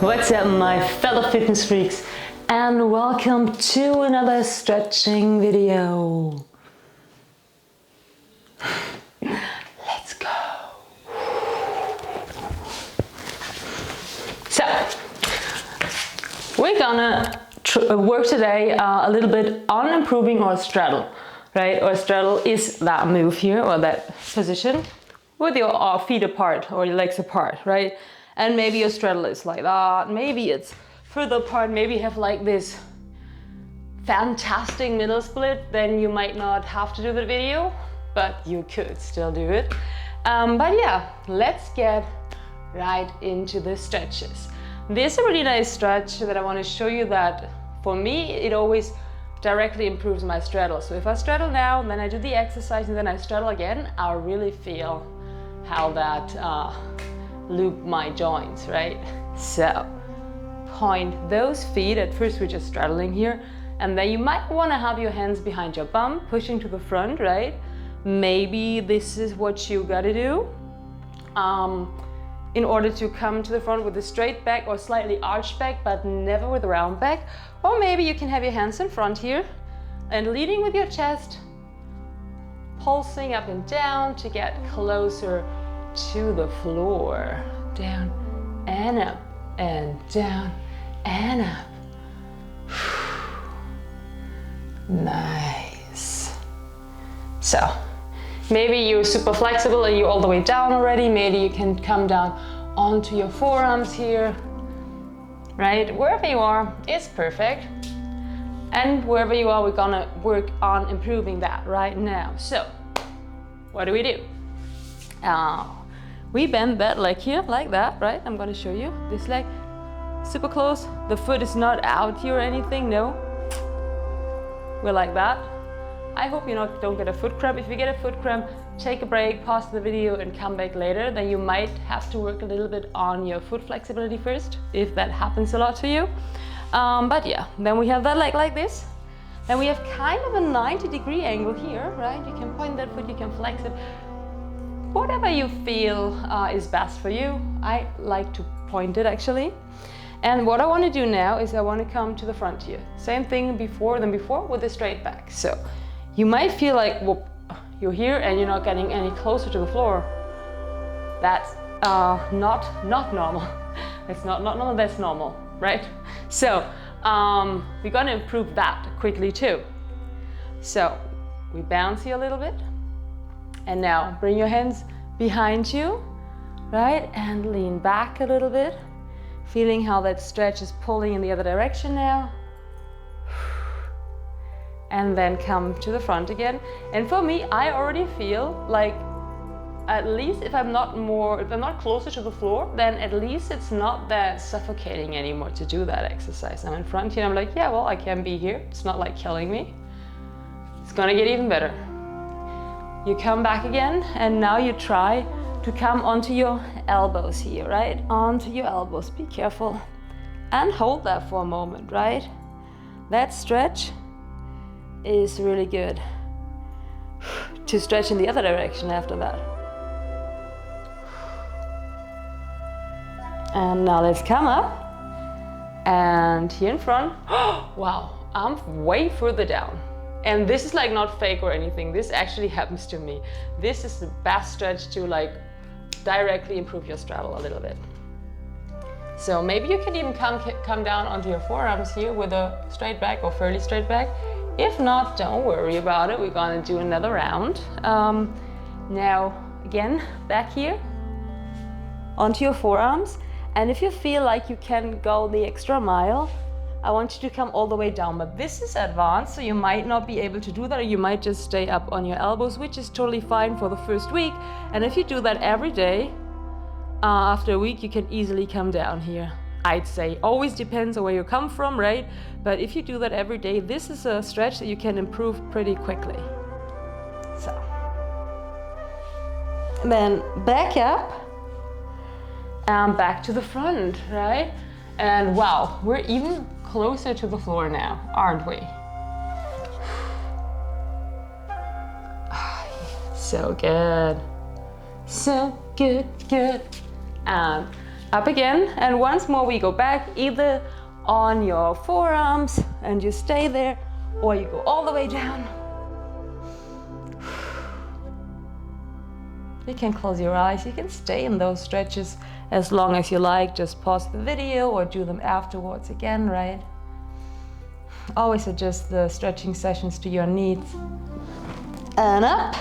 What's up, my fellow fitness freaks, and welcome to another stretching video. Let's go. So, we're gonna work today a little bit on improving our straddle, right? Our straddle is that move here, or that position with your feet apart or your legs apart, right? And maybe your straddle is like that, maybe it's further apart, maybe you have like this fantastic middle split, then you might not have to do the video, but you could still do it. But yeah, let's get right into the stretches. This is a really nice stretch that I want to show you that for me, it always directly improves my straddle. So if I straddle now, then I do the exercise and then I straddle again, I really feel how that loop my joints, right? So point those feet. At first we're just straddling here, and then you might want to have your hands behind your bum, pushing to the front, right? Maybe this is what you gotta do in order to come to the front with a straight back or slightly arched back, but never with a round back. Or maybe you can have your hands in front here and leading with your chest, pulsing up and down to get closer to the floor. Down and up and down and up. Nice. So maybe you're super flexible and you're all the way down already. Maybe you can come down onto your forearms here, right? Wherever you are is perfect. And wherever you are, we're gonna work on improving that right now. So what do? We bend that leg here like that, right? I'm gonna show you this leg, super close. The foot is not out here or anything, no. We're like that. I hope you don't get a foot cramp. If you get a foot cramp, take a break, pause the video and come back later. Then you might have to work a little bit on your foot flexibility first, if that happens a lot to you. But yeah, then we have that leg like this. Then we have kind of a 90-degree angle here, right? You can point that foot, you can flex it. Whatever you feel is best for you. I like to point it actually. And what I want to do now is I want to come to the front here. Same thing before with a straight back. So you might feel like, whoop, you're here and you're not getting any closer to the floor. That's not normal. That's not normal, that's normal, right? So we're going to improve that quickly too. So we bounce here a little bit. And now bring your hands behind you, right? And lean back a little bit, feeling how that stretch is pulling in the other direction now. And then come to the front again. And for me, I already feel like, at least if I'm not closer to the floor, then at least it's not that suffocating anymore to do that exercise. I'm in front here, I'm like, yeah, well, I can be here. It's not like killing me. It's gonna get even better. You come back again, and now you try to come onto your elbows here, right? Onto your elbows, be careful. And hold that for a moment, right? That stretch is really good to stretch in the other direction after that. And now let's come up, and here in front, wow, I'm way further down. And this is like not fake or anything. This actually happens to me. This is the best stretch to like directly improve your straddle a little bit. So maybe you can even come down onto your forearms here with a straight back or fairly straight back. If not, don't worry about it. We're gonna do another round. Now, again, back here onto your forearms. And if you feel like you can go the extra mile, I want you to come all the way down, but this is advanced, so you might not be able to do that, or you might just stay up on your elbows, which is totally fine for the first week. And if you do that every day, after a week, you can easily come down here. I'd say always depends on where you come from, right? But if you do that every day, this is a stretch that you can improve pretty quickly. So, and then back up and back to the front, right? And wow, we're even closer to the floor now, aren't we? So good. So good. And Up again, and once more we go back, either on your forearms and you stay there, or you go all the way down. You can close your eyes, you can stay in those stretches as long as you like. Just pause the video or do them afterwards again, right? Always adjust the stretching sessions to your needs. And up,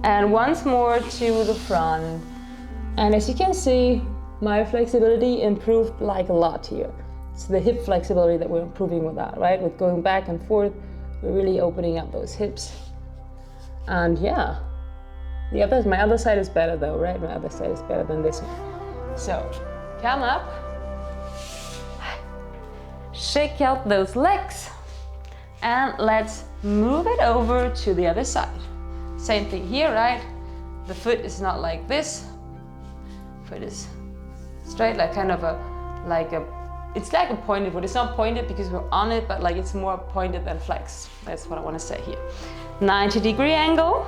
and once more to the front. And as you can see, my flexibility improved like a lot here. It's the hip flexibility that we're improving with that, right? With going back and forth, we're really opening up those hips. And yeah, my other side is better though, right? My other side is better than this one. So, come up, shake out those legs, and let's move it over to the other side. Same thing here, right? The foot is not like this. Foot is straight, like kind of it's like a pointed foot. It's not pointed because we're on it, but like it's more pointed than flexed. That's what I want to say here. 90-degree angle,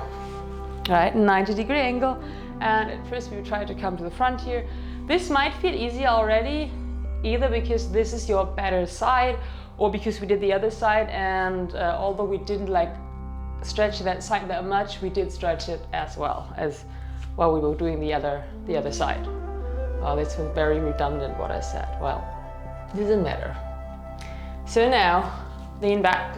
right? 90-degree angle. And at first we try to come to the front here. This might feel easy already, either because this is your better side or because we did the other side, and although we didn't like stretch that side that much, we did stretch it as well as while we were doing the other side. Oh, this was very redundant what I said. Well, doesn't matter. So now, lean back,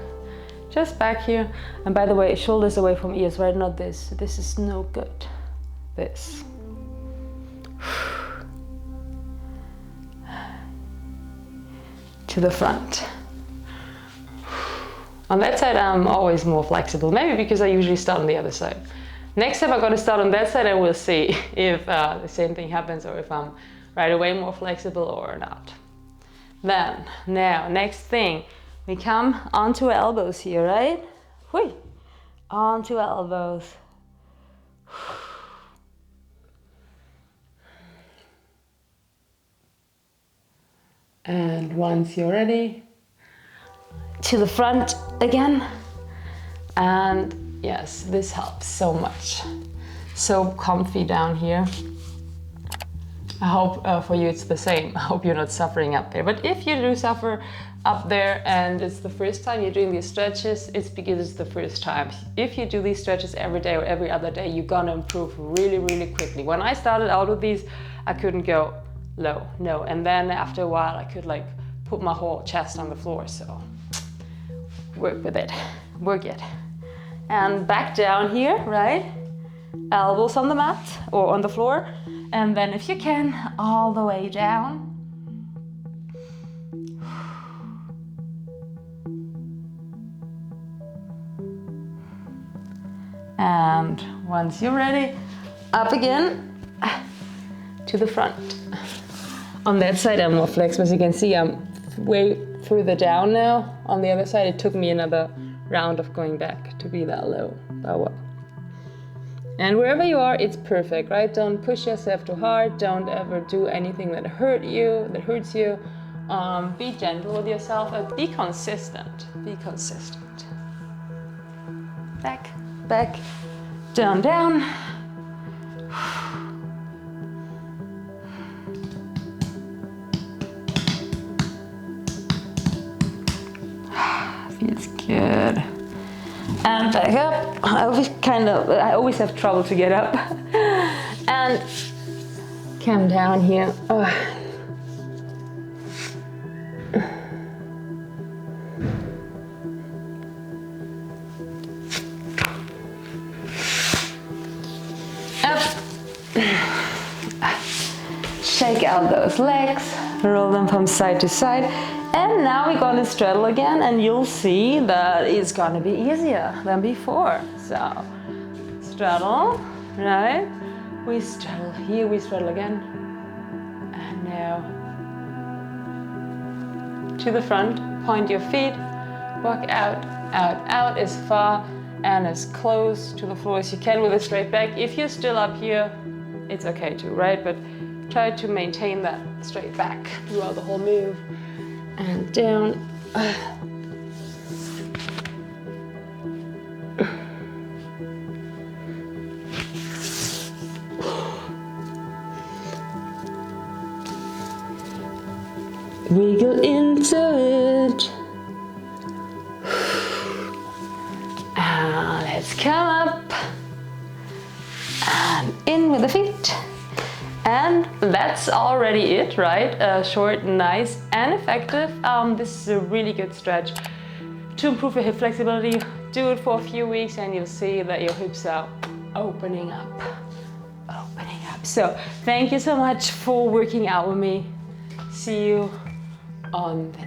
just back here. And by the way, shoulders away from ears, right? Not this. This is no good. This. To the front. On that side, I'm always more flexible. Maybe because I usually start on the other side. Next time I'm going to start on that side and we'll see if the same thing happens or if I'm right away more flexible or not. Then, now, next thing, we come onto elbows here, right? Whee! Onto elbows. And once you're ready, to the front again. And yes, this helps so much. So comfy down here. I hope for you it's the same. I hope you're not suffering up there. But if you do suffer up there and it's the first time you're doing these stretches, it's because it's the first time. If you do these stretches every day or every other day, you're gonna improve really, really quickly. When I started out with these, I couldn't go low, no. And then after a while, I could like put my whole chest on the floor. So work with it, work it. And back down here, right? Elbows on the mat or on the floor. And then if you can, all the way down. And once you're ready, up again to the front. On that side, I'm more flexible. As you can see, I'm way further down now. On the other side, it took me another round of going back to be that low. But what? And wherever you are, it's perfect, right? Don't push yourself too hard. Don't ever do anything that hurts you. Be gentle with yourself and be consistent. Be consistent. Back, back, down, down. Feels good. And back up. I always have trouble to get up. And come down here. Up. Shake out those legs, roll them from side to side. And now we're going to straddle again, and you'll see that it's going to be easier than before. So, straddle, right? We straddle here, we straddle again. And now to the front, point your feet, walk out, out, out as far and as close to the floor as you can with a straight back. If you're still up here, it's okay too, right? But try to maintain that straight back throughout the whole move. And down. Wiggle into it. Let's come up and in with the feet. And that's already it, right? Short, nice, and effective. This is a really good stretch to improve your hip flexibility. Do it for a few weeks and you'll see that your hips are opening up. So thank you so much for working out with me. See you on the